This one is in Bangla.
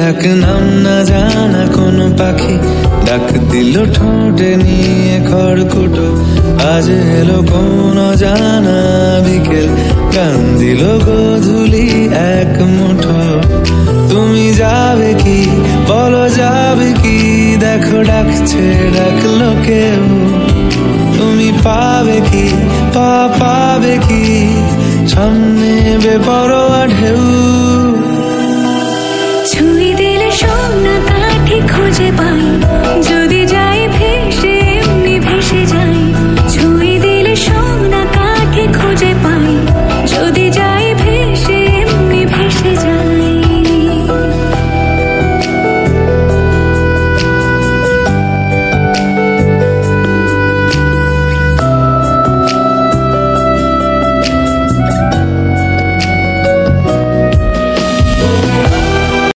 এক নাম না জানা কোনো পাখি ডাক দিল ঠোঁটে নিয়ে খড়কুটো। আজ এলো কোন জানা বিকেল, গান দিল গোধূলি এক মুঠো। তুমি যাবে কি বলো, যাবে কি? দেখো ডাকছে, ডাকলো কেউ। তুমি পাবে কি পাবে কি? সামনে বেপরোয়া ঢেউ। ছুঁয়ে দিলে সোনা কাঠি খুঁজে পাই।